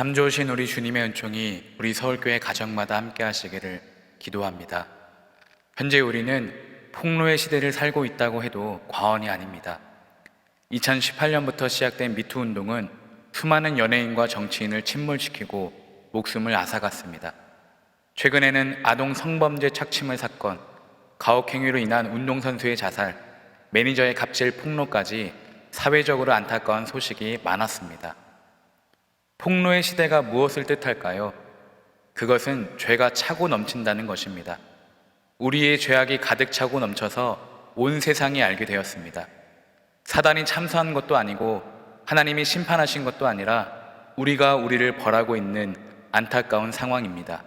참 좋으신 우리 주님의 은총이 우리 서울교회 가정마다 함께 하시기를 기도합니다. 현재 우리는 폭로의 시대를 살고 있다고 해도 과언이 아닙니다. 2018년부터 시작된 미투 운동은 수많은 연예인과 정치인을 침몰시키고 목숨을 앗아갔습니다. 최근에는 아동 성범죄 착취물 사건, 가혹행위로 인한 운동선수의 자살, 매니저의 갑질 폭로까지 사회적으로 안타까운 소식이 많았습니다. 폭로의 시대가 무엇을 뜻할까요? 그것은 죄가 차고 넘친다는 것입니다. 우리의 죄악이 가득 차고 넘쳐서 온 세상이 알게 되었습니다. 사단이 참수한 것도 아니고 하나님이 심판하신 것도 아니라 우리가 우리를 벌하고 있는 안타까운 상황입니다.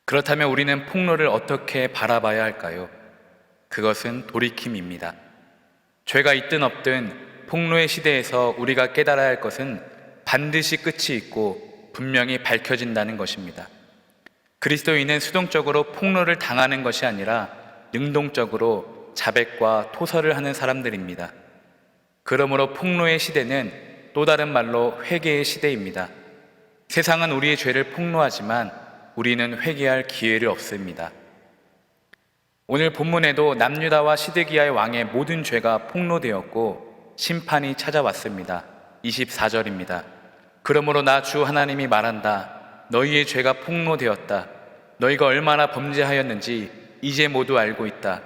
그렇다면 우리는 폭로를 어떻게 바라봐야 할까요? 그것은 돌이킴입니다. 죄가 있든 없든 폭로의 시대에서 우리가 깨달아야 할 것은 반드시 끝이 있고 분명히 밝혀진다는 것입니다. 그리스도인은 수동적으로 폭로를 당하는 것이 아니라 능동적으로 자백과 토설을 하는 사람들입니다. 그러므로 폭로의 시대는 또 다른 말로 회개의 시대입니다. 세상은 우리의 죄를 폭로하지만 우리는 회개할 기회를 얻습니다. 오늘 본문에도 남유다와 시드기야의 왕의 모든 죄가 폭로되었고 심판이 찾아왔습니다. 24절입니다. 그러므로 나 주 하나님이 말한다. 너희의 죄가 폭로되었다. 너희가 얼마나 범죄하였는지 이제 모두 알고 있다.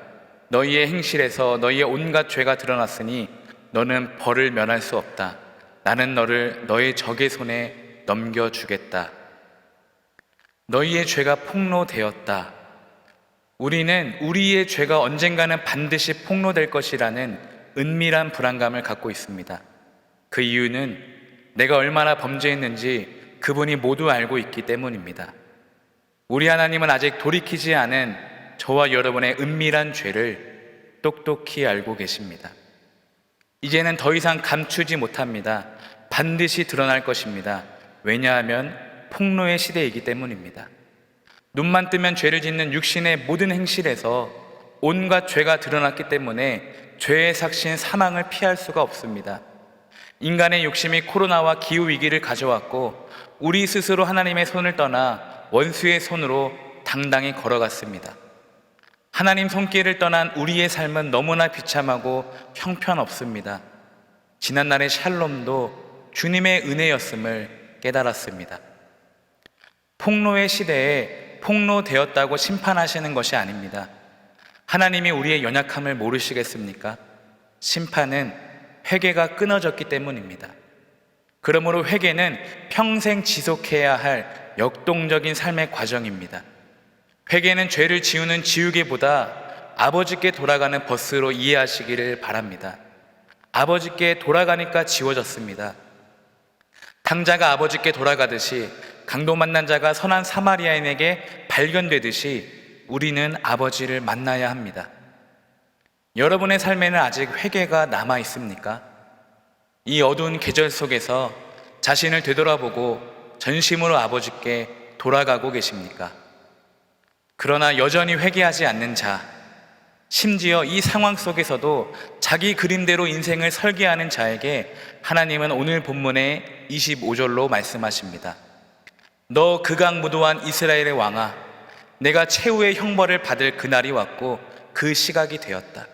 너희의 행실에서 너희의 온갖 죄가 드러났으니 너는 벌을 면할 수 없다. 나는 너를 너의 적의 손에 넘겨주겠다. 너희의 죄가 폭로되었다. 우리는 우리의 죄가 언젠가는 반드시 폭로될 것이라는 은밀한 불안감을 갖고 있습니다. 그 이유는 내가 얼마나 범죄했는지 그분이 모두 알고 있기 때문입니다. 우리 하나님은 아직 돌이키지 않은 저와 여러분의 은밀한 죄를 똑똑히 알고 계십니다. 이제는 더 이상 감추지 못합니다. 반드시 드러날 것입니다. 왜냐하면 폭로의 시대이기 때문입니다. 눈만 뜨면 죄를 짓는 육신의 모든 행실에서 온갖 죄가 드러났기 때문에 죄의 삭신 사망을 피할 수가 없습니다. 인간의 욕심이 코로나와 기후위기를 가져왔고 우리 스스로 하나님의 손을 떠나 원수의 손으로 당당히 걸어갔습니다. 하나님 손길을 떠난 우리의 삶은 너무나 비참하고 형편없습니다. 지난날의 샬롬도 주님의 은혜였음을 깨달았습니다. 폭로의 시대에 폭로되었다고 심판하시는 것이 아닙니다. 하나님이 우리의 연약함을 모르시겠습니까? 심판은 회개가 끊어졌기 때문입니다. 그러므로 회개는 평생 지속해야 할 역동적인 삶의 과정입니다. 회개는 죄를 지우는 지우개보다 아버지께 돌아가는 버스로 이해하시기를 바랍니다. 아버지께 돌아가니까 지워졌습니다. 탕자가 아버지께 돌아가듯이 강도 만난 자가 선한 사마리아인에게 발견되듯이 우리는 아버지를 만나야 합니다. 여러분의 삶에는 아직 회개가 남아 있습니까? 이 어두운 계절 속에서 자신을 되돌아보고 전심으로 아버지께 돌아가고 계십니까? 그러나 여전히 회개하지 않는 자, 심지어 이 상황 속에서도 자기 그림대로 인생을 설계하는 자에게 하나님은 오늘 본문의 25절로 말씀하십니다. 너 극악무도한 이스라엘의 왕아, 내가 최후의 형벌을 받을 그날이 왔고 그 시각이 되었다.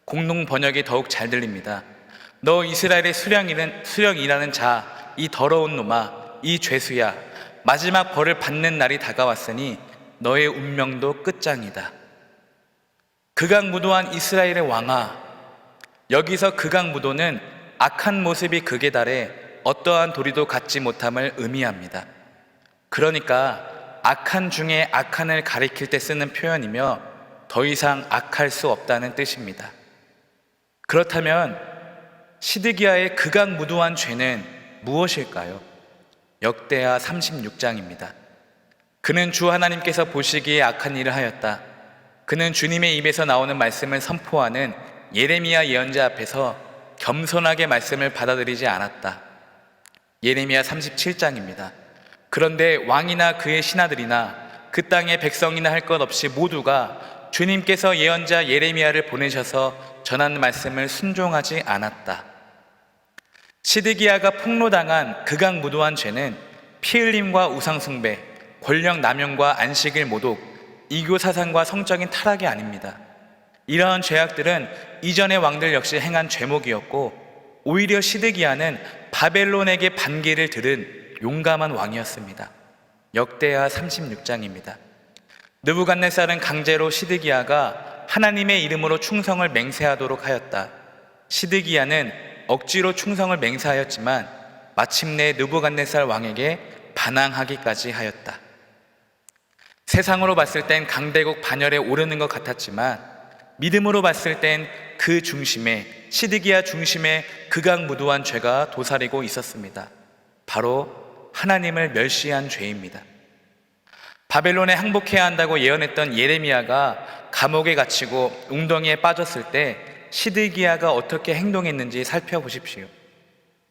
공동 번역이 더욱 잘 들립니다. 너 이스라엘의 수령이라는 자, 이 더러운 놈아, 이 죄수야, 마지막 벌을 받는 날이 다가왔으니 너의 운명도 끝장이다. 극악무도한 이스라엘의 왕아, 여기서 극악무도는 악한 모습이 극에 달해 어떠한 도리도 갖지 못함을 의미합니다. 그러니까 악한 중에 악한을 가리킬 때 쓰는 표현이며 더 이상 악할 수 없다는 뜻입니다. 그렇다면 시드기야의 극악무도한 죄는 무엇일까요? 역대하 36장입니다. 그는 주 하나님께서 보시기에 악한 일을 하였다. 그는 주님의 입에서 나오는 말씀을 선포하는 예레미야 예언자 앞에서 겸손하게 말씀을 받아들이지 않았다. 예레미야 37장입니다. 그런데 왕이나 그의 신하들이나 그 땅의 백성이나 할 것 없이 모두가 주님께서 예언자 예레미야를 보내셔서 전한 말씀을 순종하지 않았다. 시드기야가 폭로당한 극악무도한 죄는 피 흘림과 우상숭배, 권력 남용과 안식일 모독, 이교 사상과 성적인 타락이 아닙니다. 이러한 죄악들은 이전의 왕들 역시 행한 죄목이었고, 오히려 시드기야는 바벨론에게 반기를 들은 용감한 왕이었습니다. 역대하 36장입니다. 느부갓네살은 강제로 시드기야가 하나님의 이름으로 충성을 맹세하도록 하였다. 시드기야는 억지로 충성을 맹세하였지만 마침내 느부갓네살 왕에게 반항하기까지 하였다. 세상으로 봤을 땐 강대국 반열에 오르는 것 같았지만 믿음으로 봤을 땐 그 중심에, 시드기야 중심에 극악무도한 죄가 도사리고 있었습니다. 바로 하나님을 멸시한 죄입니다. 바벨론에 항복해야 한다고 예언했던 예레미야가 감옥에 갇히고 웅덩이에 빠졌을 때 시드기야가 어떻게 행동했는지 살펴보십시오.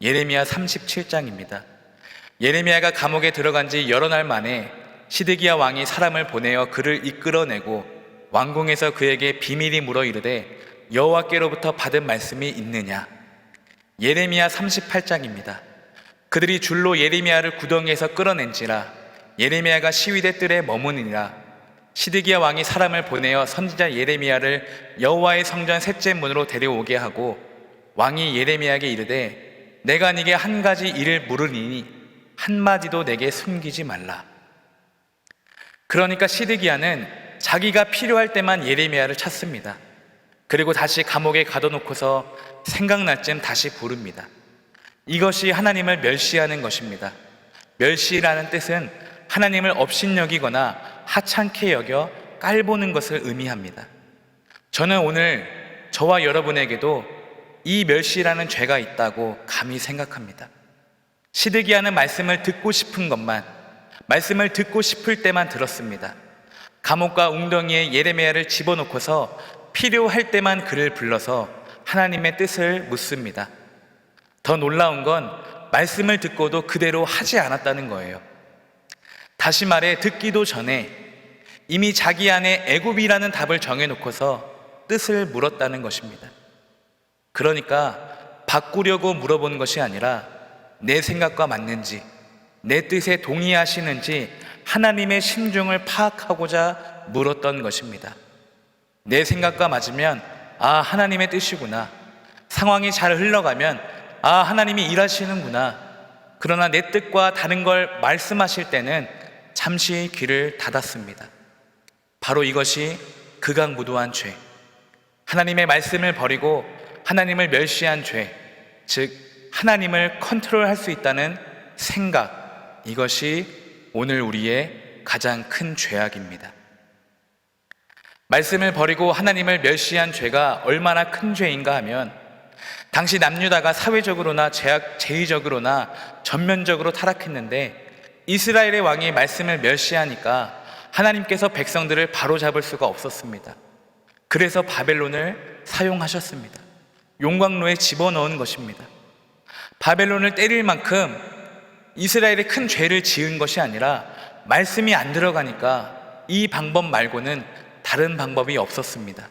예레미야 37장입니다. 예레미야가 감옥에 들어간 지 여러 날 만에 시드기야 왕이 사람을 보내어 그를 이끌어내고 왕궁에서 그에게 비밀이 물어 이르되 여호와께로부터 받은 말씀이 있느냐. 예레미야 38장입니다. 그들이 줄로 예레미야를 구덩이에서 끌어낸지라 예레미야가 시위대 뜰에 머무니라. 시드기야 왕이 사람을 보내어 선지자 예레미야를 여호와의 성전 셋째 문으로 데려오게 하고 왕이 예레미야에게 이르되 내가 네게 한 가지 일을 물으리니 한마디도 내게 숨기지 말라. 그러니까 시드기야는 자기가 필요할 때만 예레미야를 찾습니다. 그리고 다시 감옥에 가둬놓고서 생각날 쯤 다시 부릅니다. 이것이 하나님을 멸시하는 것입니다. 멸시라는 뜻은 하나님을 업신여기거나 하찮게 여겨 깔보는 것을 의미합니다. 저는 오늘 저와 여러분에게도 이 멸시라는 죄가 있다고 감히 생각합니다. 시드기야는 말씀을 듣고 싶은 것만, 말씀을 듣고 싶을 때만 들었습니다. 감옥과 웅덩이에 예레미야를 집어넣고서 필요할 때만 그를 불러서 하나님의 뜻을 묻습니다. 더 놀라운 건 말씀을 듣고도 그대로 하지 않았다는 거예요. 다시 말해 듣기도 전에 이미 자기 안에 애굽이라는 답을 정해놓고서 뜻을 물었다는 것입니다. 그러니까 바꾸려고 물어보는 것이 아니라 내 생각과 맞는지, 내 뜻에 동의하시는지 하나님의 심중을 파악하고자 물었던 것입니다. 내 생각과 맞으면 아, 하나님의 뜻이구나. 상황이 잘 흘러가면 아, 하나님이 일하시는구나. 그러나 내 뜻과 다른 걸 말씀하실 때는 잠시 귀를 닫았습니다. 바로 이것이 극악무도한 죄, 하나님의 말씀을 버리고 하나님을 멸시한 죄, 즉 하나님을 컨트롤할 수 있다는 생각, 이것이 오늘 우리의 가장 큰 죄악입니다. 말씀을 버리고 하나님을 멸시한 죄가 얼마나 큰 죄인가 하면 당시 남유다가 사회적으로나 제의적으로나 전면적으로 타락했는데 이스라엘의 왕이 말씀을 멸시하니까 하나님께서 백성들을 바로잡을 수가 없었습니다. 그래서 바벨론을 사용하셨습니다. 용광로에 집어넣은 것입니다. 바벨론을 때릴 만큼 이스라엘이 큰 죄를 지은 것이 아니라 말씀이 안 들어가니까 이 방법 말고는 다른 방법이 없었습니다.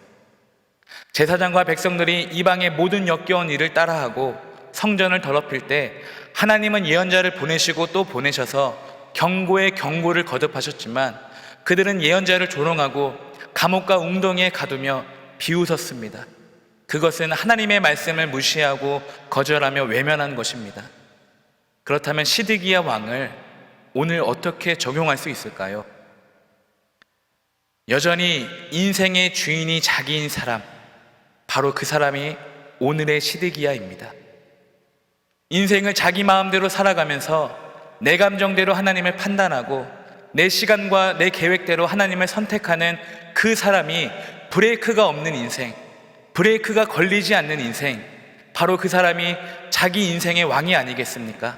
제사장과 백성들이 이방의 모든 역겨운 일을 따라하고 성전을 더럽힐 때 하나님은 예언자를 보내시고 또 보내셔서 경고에 경고를 거듭하셨지만 그들은 예언자를 조롱하고 감옥과 웅덩이에 가두며 비웃었습니다. 그것은 하나님의 말씀을 무시하고 거절하며 외면한 것입니다. 그렇다면 시드기야 왕을 오늘 어떻게 적용할 수 있을까요? 여전히 인생의 주인이 자기인 사람, 바로 그 사람이 오늘의 시드기야입니다. 인생을 자기 마음대로 살아가면서 내 감정대로 하나님을 판단하고 내 시간과 내 계획대로 하나님을 선택하는 그 사람이 브레이크가 없는 인생, 브레이크가 걸리지 않는 인생, 바로 그 사람이 자기 인생의 왕이 아니겠습니까?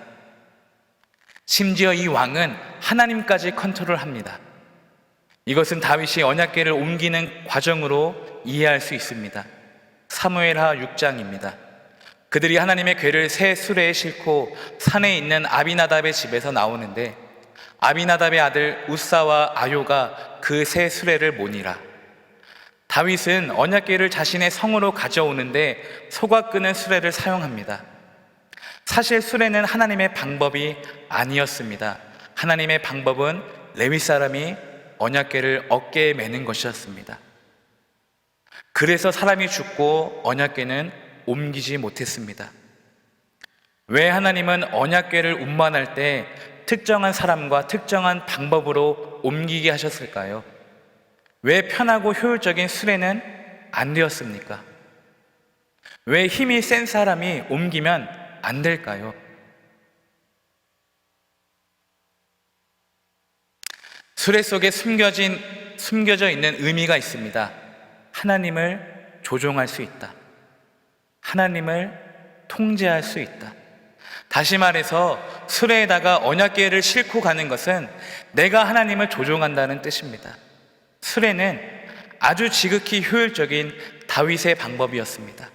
심지어 이 왕은 하나님까지 컨트롤합니다. 이것은 다윗이 언약궤를 옮기는 과정으로 이해할 수 있습니다. 사무엘하 6장입니다. 그들이 하나님의 궤를 새 수레에 싣고 산에 있는 아비나답의 집에서 나오는데 아비나답의 아들 우사와 아요가 그 새 수레를 모니라. 다윗은 언약궤를 자신의 성으로 가져오는데 소가 끄는 수레를 사용합니다. 사실 수레는 하나님의 방법이 아니었습니다. 하나님의 방법은 레위 사람이 언약궤를 어깨에 매는 것이었습니다. 그래서 사람이 죽고 언약궤는 옮기지 못했습니다. 왜 하나님은 언약궤를 운반할 때 특정한 사람과 특정한 방법으로 옮기게 하셨을까요? 왜 편하고 효율적인 수레는 안 되었습니까? 왜 힘이 센 사람이 옮기면 안 될까요? 수레 속에 숨겨져 있는 의미가 있습니다. 하나님을 조종할 수 있다. 하나님을 통제할 수 있다. 다시 말해서 수레에다가 언약궤를 싣고 가는 것은 내가 하나님을 조종한다는 뜻입니다. 수레는 아주 지극히 효율적인 다윗의 방법이었습니다.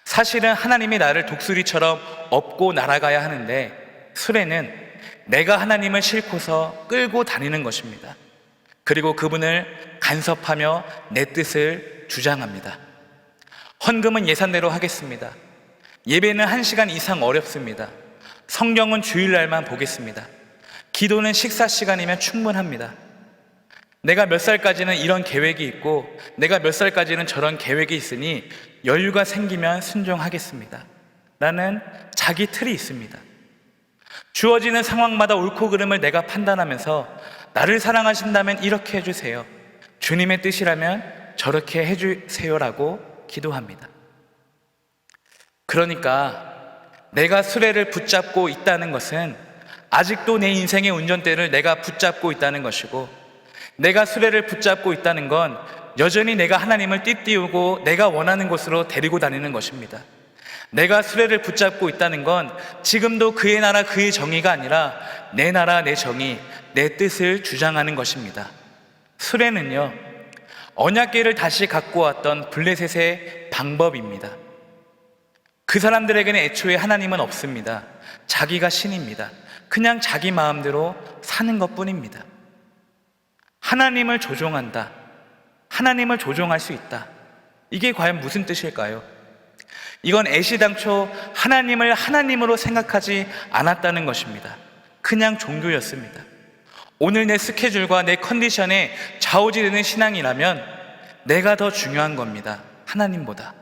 사실은 하나님이 나를 독수리처럼 업고 날아가야 하는데 수레는 내가 하나님을 싣고서 끌고 다니는 것입니다. 그리고 그분을 간섭하며 내 뜻을 주장합니다. 헌금은 예산대로 하겠습니다. 예배는 1시간 이상 어렵습니다. 성경은 주일날만 보겠습니다. 기도는 식사 시간이면 충분합니다. 내가 몇 살까지는 이런 계획이 있고 내가 몇 살까지는 저런 계획이 있으니 여유가 생기면 순종하겠습니다. 라는 자기 틀이 있습니다. 주어지는 상황마다 옳고 그름을 내가 판단하면서 나를 사랑하신다면 이렇게 해주세요. 주님의 뜻이라면 저렇게 해주세요라고 기도합니다. 그러니까 내가 수레를 붙잡고 있다는 것은 아직도 내 인생의 운전대를 내가 붙잡고 있다는 것이고, 내가 수레를 붙잡고 있다는 건 여전히 내가 하나님을 띠띠우고 내가 원하는 곳으로 데리고 다니는 것입니다. 내가 수레를 붙잡고 있다는 건 지금도 그의 나라 그의 정의가 아니라 내 나라 내 정의, 내 뜻을 주장하는 것입니다. 수레는요, 언약궤를 다시 갖고 왔던 블레셋의 방법입니다. 그 사람들에게는 애초에 하나님은 없습니다. 자기가 신입니다. 그냥 자기 마음대로 사는 것뿐입니다. 하나님을 조종한다. 하나님을 조종할 수 있다. 이게 과연 무슨 뜻일까요? 이건 애시당초 하나님을 하나님으로 생각하지 않았다는 것입니다. 그냥 종교였습니다. 오늘 내 스케줄과 내 컨디션에 좌우지되는 신앙이라면 내가 더 중요한 겁니다. 하나님보다.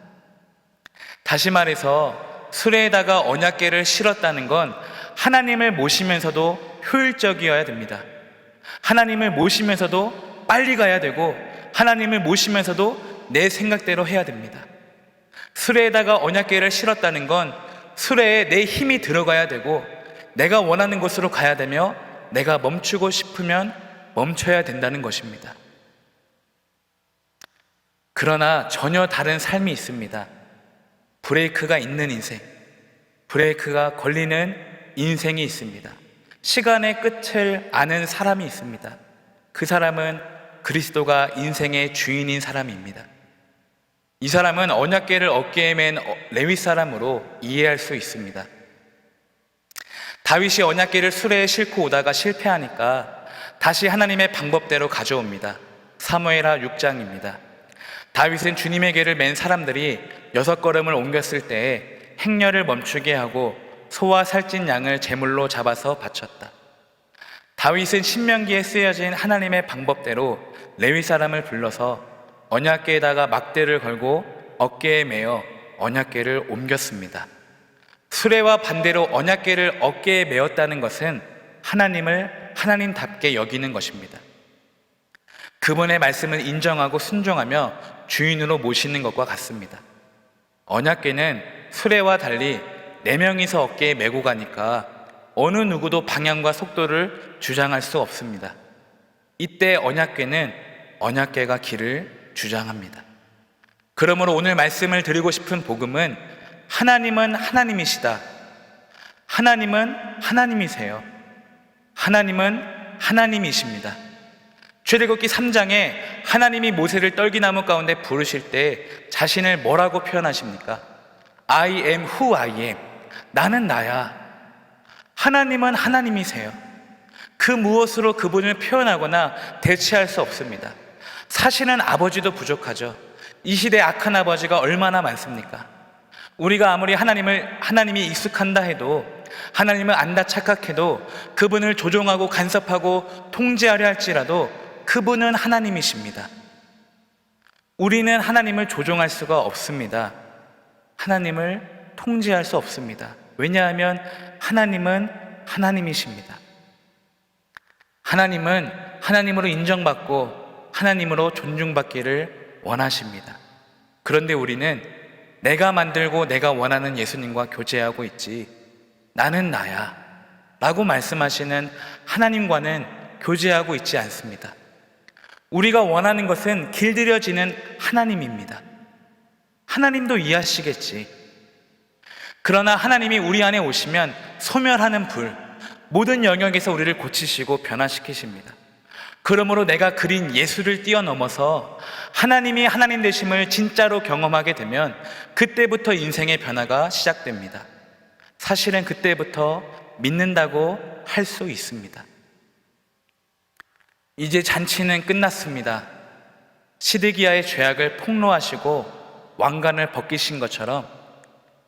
다시 말해서 수레에다가 언약궤를 실었다는 건 하나님을 모시면서도 효율적이어야 됩니다. 하나님을 모시면서도 빨리 가야 되고 하나님을 모시면서도 내 생각대로 해야 됩니다. 수레에다가 언약궤를 실었다는 건 수레에 내 힘이 들어가야 되고 내가 원하는 곳으로 가야 되며 내가 멈추고 싶으면 멈춰야 된다는 것입니다. 그러나 전혀 다른 삶이 있습니다. 브레이크가 있는 인생, 브레이크가 걸리는 인생이 있습니다. 시간의 끝을 아는 사람이 있습니다. 그 사람은 그리스도가 인생의 주인인 사람입니다. 이 사람은 언약궤를 어깨에 맨 레위 사람으로 이해할 수 있습니다. 다윗이 언약궤를 수레에 싣고 오다가 실패하니까 다시 하나님의 방법대로 가져옵니다. 사무엘하 6장입니다. 다윗은 주님의 궤를 맨 사람들이 6걸음을 옮겼을 때에 행렬을 멈추게 하고 소와 살찐 양을 제물로 잡아서 바쳤다. 다윗은 신명기에 쓰여진 하나님의 방법대로 레위 사람을 불러서 언약궤에다가 막대를 걸고 어깨에 메어 언약궤를 옮겼습니다. 수레와 반대로 언약궤를 어깨에 메었다는 것은 하나님을 하나님답게 여기는 것입니다. 그분의 말씀을 인정하고 순종하며 주인으로 모시는 것과 같습니다. 언약궤는 수레와 달리 4명이서 어깨에 메고 가니까 어느 누구도 방향과 속도를 주장할 수 없습니다. 이때 언약궤는 언약궤가 길을 주장합니다. 그러므로 오늘 말씀을 드리고 싶은 복음은 하나님은 하나님이시다. 하나님은 하나님이세요. 하나님은 하나님이십니다. 출애굽기 3장에 하나님이 모세를 떨기나무 가운데 부르실 때 자신을 뭐라고 표현하십니까? I am who I am. 나는 나야. 하나님은 하나님이세요. 그 무엇으로 그분을 표현하거나 대체할 수 없습니다. 사실은 아버지도 부족하죠. 이 시대에 악한 아버지가 얼마나 많습니까? 우리가 아무리 하나님이 익숙한다 해도, 하나님을 안다 착각해도, 그분을 조종하고 간섭하고 통제하려 할지라도 그분은 하나님이십니다. 우리는 하나님을 조종할 수가 없습니다. 하나님을 통제할 수 없습니다. 왜냐하면 하나님은 하나님이십니다. 하나님은 하나님으로 인정받고 하나님으로 존중받기를 원하십니다. 그런데 우리는 내가 만들고 내가 원하는 예수님과 교제하고 있지, 나는 나야 라고 말씀하시는 하나님과는 교제하고 있지 않습니다. 우리가 원하는 것은 길들여지는 하나님입니다. 하나님도 이해하시겠지. 그러나 하나님이 우리 안에 오시면 소멸하는 불, 모든 영역에서 우리를 고치시고 변화시키십니다. 그러므로 내가 그린 예수를 뛰어넘어서 하나님이 하나님 되심을 진짜로 경험하게 되면 그때부터 인생의 변화가 시작됩니다. 사실은 그때부터 믿는다고 할 수 있습니다. 이제 잔치는 끝났습니다. 시드기야의 죄악을 폭로하시고 왕관을 벗기신 것처럼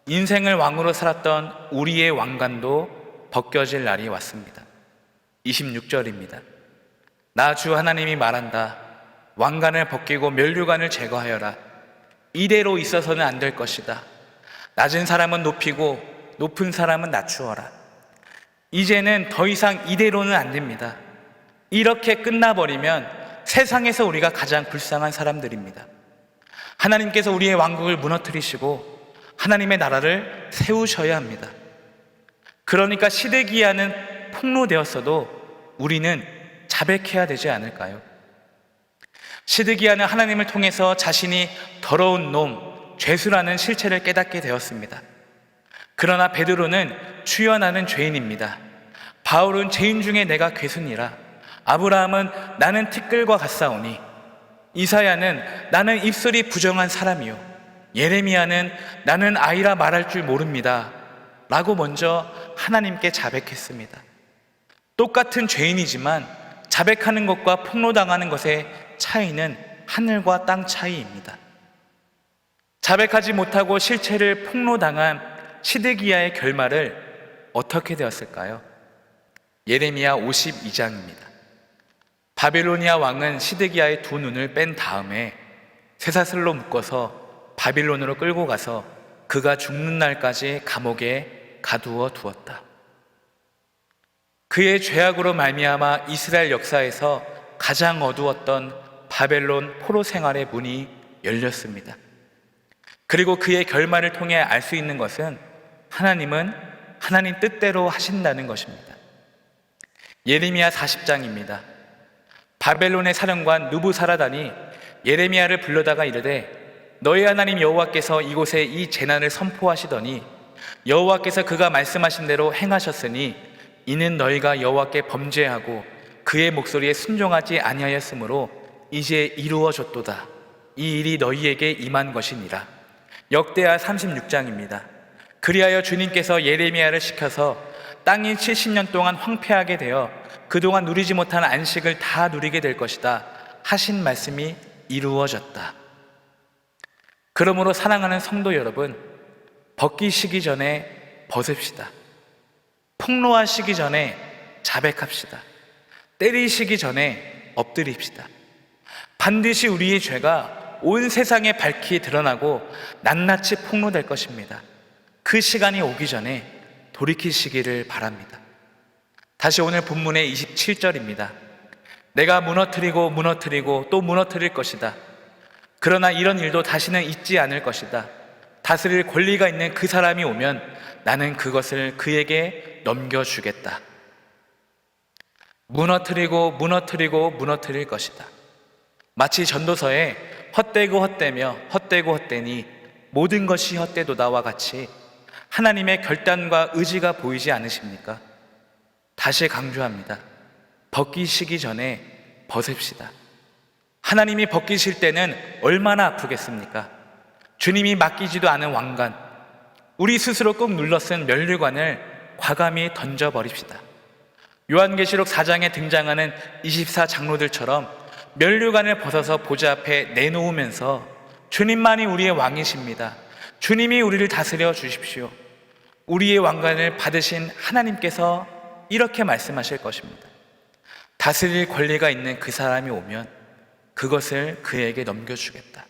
인생을 왕으로 살았던 우리의 왕관도 벗겨질 날이 왔습니다. 26절입니다. 나 주 하나님이 말한다. 왕관을 벗기고 면류관을 제거하여라. 이대로 있어서는 안 될 것이다. 낮은 사람은 높이고 높은 사람은 낮추어라. 이제는 더 이상 이대로는 안 됩니다. 이렇게 끝나버리면 세상에서 우리가 가장 불쌍한 사람들입니다. 하나님께서 우리의 왕국을 무너뜨리시고 하나님의 나라를 세우셔야 합니다. 그러니까 시드기야는 폭로되었어도 우리는 자백해야 되지 않을까요? 시드기야는 하나님을 통해서 자신이 더러운 놈, 죄수라는 실체를 깨닫게 되었습니다. 그러나 베드로는 주여 나는 죄인입니다. 바울은 죄인 중에 내가 괴순이라. 아브라함은 나는 티끌과 같사오니. 이사야는 나는 입술이 부정한 사람이요. 예레미야는 나는 아이라 말할 줄 모릅니다. 라고 먼저 하나님께 자백했습니다. 똑같은 죄인이지만 자백하는 것과 폭로당하는 것의 차이는 하늘과 땅 차이입니다. 자백하지 못하고 실체를 폭로당한 시드기야의 결말을 어떻게 되었을까요? 예레미야 52장입니다. 바빌로니아 왕은 시드기야의 두 눈을 뺀 다음에 쇠사슬로 묶어서 바빌론으로 끌고 가서 그가 죽는 날까지 감옥에 가두어 두었다. 그의 죄악으로 말미암아 이스라엘 역사에서 가장 어두웠던 바벨론 포로 생활의 문이 열렸습니다. 그리고 그의 결말을 통해 알 수 있는 것은 하나님은 하나님 뜻대로 하신다는 것입니다. 예레미야 40장입니다. 바벨론의 사령관 느부사라단이 예레미야를 불러다가 이르되 너희 하나님 여호와께서 이곳에 이 재난을 선포하시더니 여호와께서 그가 말씀하신 대로 행하셨으니 이는 너희가 여호와께 범죄하고 그의 목소리에 순종하지 아니하였으므로 이제 이루어졌도다. 이 일이 너희에게 임한 것이니라. 역대하 36장입니다. 그리하여 주님께서 예레미야를 시켜서 땅이 70년 동안 황폐하게 되어 그동안 누리지 못한 안식을 다 누리게 될 것이다 하신 말씀이 이루어졌다. 그러므로 사랑하는 성도 여러분, 벗기시기 전에 벗읍시다. 폭로하시기 전에 자백합시다. 때리시기 전에 엎드립시다. 반드시 우리의 죄가 온 세상에 밝히 드러나고 낱낱이 폭로될 것입니다. 그 시간이 오기 전에 돌이키시기를 바랍니다. 다시 오늘 본문의 27절입니다. 내가 무너뜨리고 또 무너뜨릴 것이다. 그러나 이런 일도 다시는 있지 않을 것이다. 다스릴 권리가 있는 그 사람이 오면 나는 그것을 그에게 넘겨주겠다. 무너뜨리고 무너뜨릴 것이다. 마치 전도서에 헛되고 헛되니 모든 것이 헛되도다와 같이 하나님의 결단과 의지가 보이지 않으십니까? 다시 강조합니다. 벗기시기 전에 벗읍시다. 하나님이 벗기실 때는 얼마나 아프겠습니까? 주님이 맡기지도 않은 왕관, 우리 스스로 꾹 눌러 쓴 면류관을 과감히 던져버립시다. 요한계시록 4장에 등장하는 24장로들처럼 면류관을 벗어서 보좌 앞에 내놓으면서 주님만이 우리의 왕이십니다. 주님이 우리를 다스려 주십시오. 우리의 왕관을 받으신 하나님께서 이렇게 말씀하실 것입니다. 다스릴 권리가 있는 그 사람이 오면 그것을 그에게 넘겨주겠다.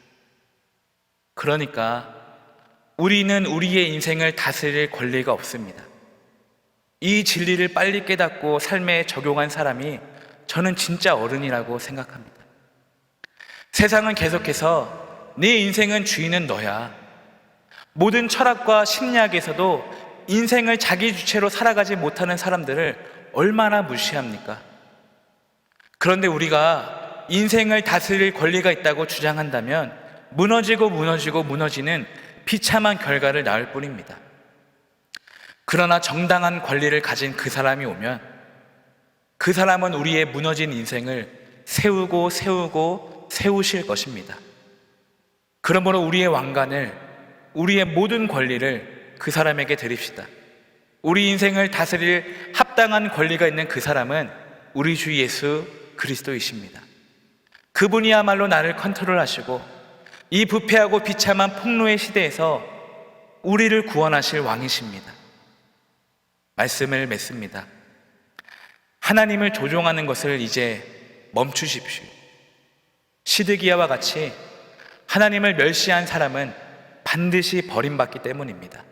그러니까 우리는 우리의 인생을 다스릴 권리가 없습니다. 이 진리를 빨리 깨닫고 삶에 적용한 사람이 저는 진짜 어른이라고 생각합니다. 세상은 계속해서 네 인생은 주인은 너야. 모든 철학과 심리학에서도 인생을 자기 주체로 살아가지 못하는 사람들을 얼마나 무시합니까? 그런데 우리가 인생을 다스릴 권리가 있다고 주장한다면 무너지는 비참한 결과를 낳을 뿐입니다. 그러나 정당한 권리를 가진 그 사람이 오면 그 사람은 우리의 무너진 인생을 세우실 것입니다. 그러므로 우리의 왕관을, 우리의 모든 권리를 그 사람에게 드립시다. 우리 인생을 다스릴 합당한 권리가 있는 그 사람은 우리 주 예수 그리스도이십니다. 그분이야말로 나를 컨트롤하시고 이 부패하고 비참한 폭로의 시대에서 우리를 구원하실 왕이십니다. 말씀을 맺습니다. 하나님을 조종하는 것을 이제 멈추십시오. 시드기야와 같이 하나님을 멸시한 사람은 반드시 버림받기 때문입니다.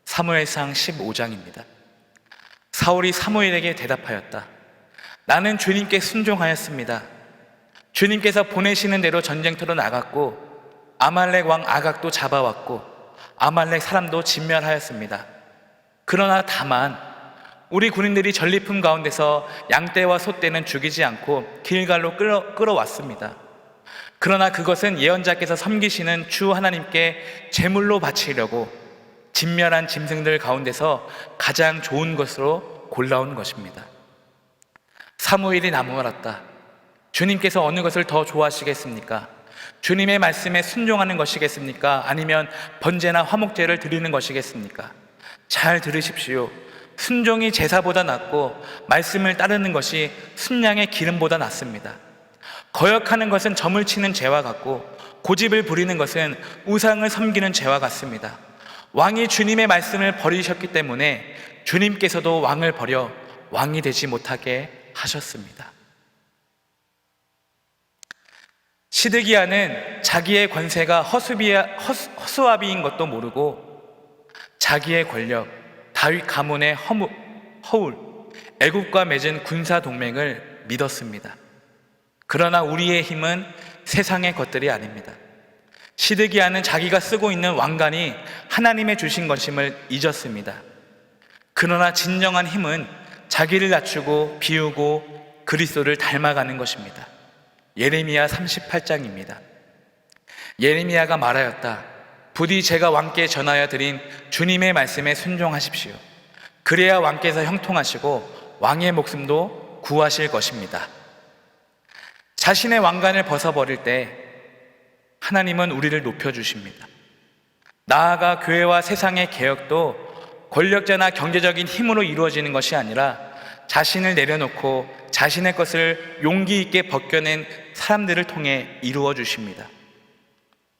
사무엘상 15장입니다. 사울이 사무엘에게 대답하였다. 나는 주님께 순종하였습니다. 주님께서 보내시는 대로 전쟁터로 나갔고 아말렉 왕 아각도 잡아왔고 아말렉 사람도 진멸하였습니다. 그러나 다만 우리 군인들이 전리품 가운데서 양떼와 소떼는 죽이지 않고 길갈로 끌어왔습니다. 그러나 그것은 예언자께서 섬기시는 주 하나님께 제물로 바치려고 진멸한 짐승들 가운데서 가장 좋은 것으로 골라온 것입니다. 사무엘이 나무랐다. 주님께서 어느 것을 더 좋아하시겠습니까? 주님의 말씀에 순종하는 것이겠습니까? 아니면 번제나 화목제를 드리는 것이겠습니까? 잘 들으십시오. 순종이 제사보다 낫고 말씀을 따르는 것이 순양의 기름보다 낫습니다. 거역하는 것은 점을 치는 죄와 같고 고집을 부리는 것은 우상을 섬기는 죄와 같습니다. 왕이 주님의 말씀을 버리셨기 때문에 주님께서도 왕을 버려 왕이 되지 못하게 하셨습니다. 시드기야는 자기의 권세가 허수아비인 것도 모르고 자기의 권력, 다윗 가문의 허울, 애굽과 맺은 군사 동맹을 믿었습니다. 그러나 우리의 힘은 세상의 것들이 아닙니다. 시드기야는 자기가 쓰고 있는 왕관이 하나님의 주신 것임을 잊었습니다. 그러나 진정한 힘은 자기를 낮추고 비우고 그리스도를 닮아가는 것입니다. 예레미야 38장입니다. 예레미야가 말하였다. 부디 제가 왕께 전하여 드린 주님의 말씀에 순종하십시오. 그래야 왕께서 형통하시고 왕의 목숨도 구하실 것입니다. 자신의 왕관을 벗어버릴 때 하나님은 우리를 높여주십니다. 나아가 교회와 세상의 개혁도 권력자나 경제적인 힘으로 이루어지는 것이 아니라 자신을 내려놓고 자신의 것을 용기 있게 벗겨낸 사람들을 통해 이루어 주십니다.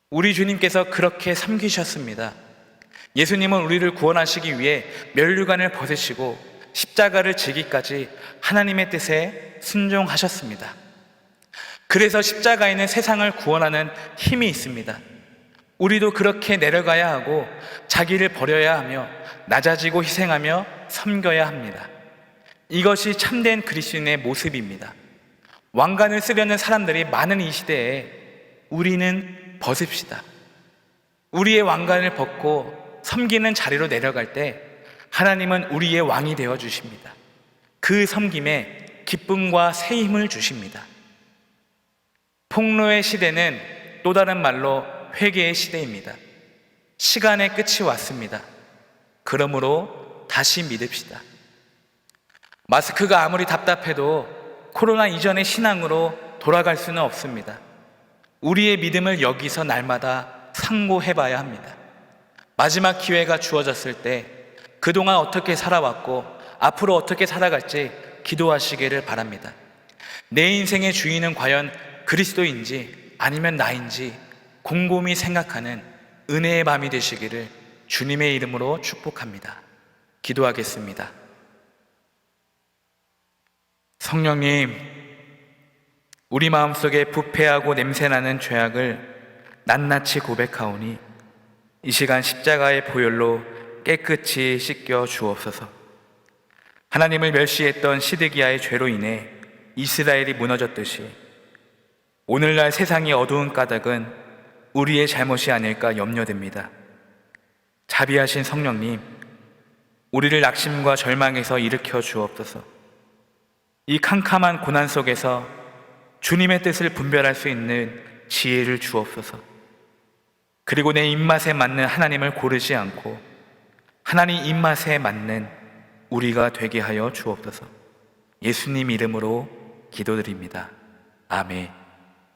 우리 주님께서 그렇게 섬기셨습니다. 예수님은 우리를 구원하시기 위해 면류관을 벗으시고 십자가를 지기까지 하나님의 뜻에 순종하셨습니다. 그래서 십자가에는 세상을 구원하는 힘이 있습니다. 우리도 그렇게 내려가야 하고 자기를 버려야 하며 낮아지고 희생하며 섬겨야 합니다. 이것이 참된 그리스도인의 모습입니다. 왕관을 쓰려는 사람들이 많은 이 시대에 우리는 벗읍시다. 우리의 왕관을 벗고 섬기는 자리로 내려갈 때 하나님은 우리의 왕이 되어 주십니다. 그 섬김에 기쁨과 새 힘을 주십니다. 폭로의 시대는 또 다른 말로 회개의 시대입니다. 시간의 끝이 왔습니다. 그러므로 다시 믿읍시다. 마스크가 아무리 답답해도 코로나 이전의 신앙으로 돌아갈 수는 없습니다. 우리의 믿음을 여기서 날마다 상고해봐야 합니다. 마지막 기회가 주어졌을 때 그동안 어떻게 살아왔고 앞으로 어떻게 살아갈지 기도하시기를 바랍니다. 내 인생의 주인은 과연 그리스도인지 아니면 나인지 곰곰이 생각하는 은혜의 밤이 되시기를 주님의 이름으로 축복합니다. 기도하겠습니다. 성령님, 우리 마음속에 부패하고 냄새나는 죄악을 낱낱이 고백하오니 이 시간 십자가의 보혈로 깨끗이 씻겨 주옵소서. 하나님을 멸시했던 시드기야의 죄로 인해 이스라엘이 무너졌듯이 오늘날 세상이 어두운 까닭은 우리의 잘못이 아닐까 염려됩니다. 자비하신 성령님, 우리를 낙심과 절망에서 일으켜 주옵소서. 이 캄캄한 고난 속에서 주님의 뜻을 분별할 수 있는 지혜를 주옵소서. 그리고 내 입맛에 맞는 하나님을 고르지 않고 하나님 입맛에 맞는 우리가 되게 하여 주옵소서. 예수님 이름으로 기도드립니다. 아멘.